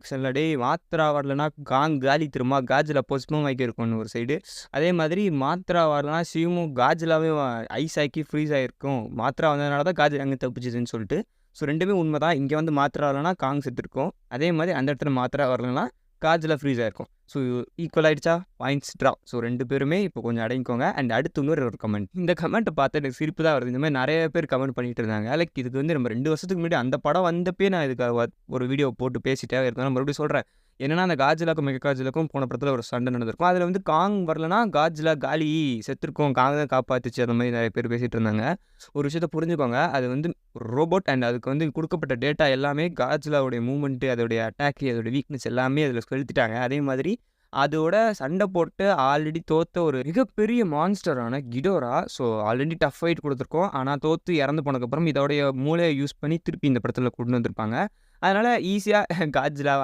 சில டேய் மாத்ரா வரலனா காலி திரும்ப காஜ்ல போஸ்ட்போன் ஆக்கியிருக்கும்னு ஒரு சைடு. அதே மாதிரி மாத்ரா வரலனா சிவமும் காஜ்லாவே ஐஸ் ஆக்கி ஃப்ரீஸ் ஆகிருக்கும். மாத்ரா வந்ததுனால தான் காஜ் அங்கே தப்பிச்சுதுன்னு சொல்லிட்டு. ஸோ 2மே உண்மை தான். இங்கே வந்து மாத்ரா வரலனா காங் செத்துருக்கும். அதே மாதிரி அந்த இடத்துல மாத்ரா வரலனா காஜ்ல ஃப்ரீஸ் ஆயிருக்கும். ஸோ ஈக்குவல் ஆயிடுச்சா? Points draw. ஸோ 2 பேருமே இப்போ கொஞ்சம் அடங்கிக்கோங்க. அண்ட் அடுத்து இன்னொரு ஒரு கமெண்ட். இந்த கமெண்ட்டை பார்த்து எனக்கு சிரிப்பு தான் வருது. இந்த மாதிரி நிறைய பேர் கமெண்ட் பண்ணிட்டு இருந்தாங்க. லைக் இதுக்கு வந்து நம்ம 2 வருஷத்துக்கு முன்னாடி அந்த படம் வந்தப்பே நான் இதுக்கு ஒரு வீடியோ போட்டு பேசிட்டே இருக்கேன். மறுபடியும் சொல்கிறேன். என்னன்னா அந்த காஜ்லாக்கும் மெகா காஜ்லாக்கும் போன படத்தில் ஒரு சண்டை நடந்திருக்கும். அதில் வந்து காங் வரலனா காஜ்லா காலி செத்துருக்கும், காங் தான் காப்பாத்துச்சு. அந்த மாதிரி நிறைய பேர் பேசிகிட்டு இருந்தாங்க. ஒரு விஷயத்த புரிஞ்சுக்கோங்க. அது வந்து ரோபோட் அண்ட் அதுக்கு வந்து கொடுக்கப்பட்ட டேட்டா எல்லாமே காஜ்லாவுடைய மூவ்மெண்ட்டு, அதோடைய அட்டாக்கு, அதோடைய வீக்னஸ் எல்லாமே அதில் செலுத்திட்டாங்க. அதே மாதிரி அதோட சண்டை போட்டு ஆல்ரெடி தோத்த ஒரு மிகப்பெரிய மான்ஸ்டரான Ghidorah. So already tough fight கொடுத்துருக்கோம். ஆனால் தோற்று இறந்து போனதுக்கப்புறம் இதோடைய மூளையை யூஸ் பண்ணி திருப்பி இந்த படத்தில் கொண்டு வந்திருப்பாங்க. அதனால் ஈஸியாக காஜ்லாவை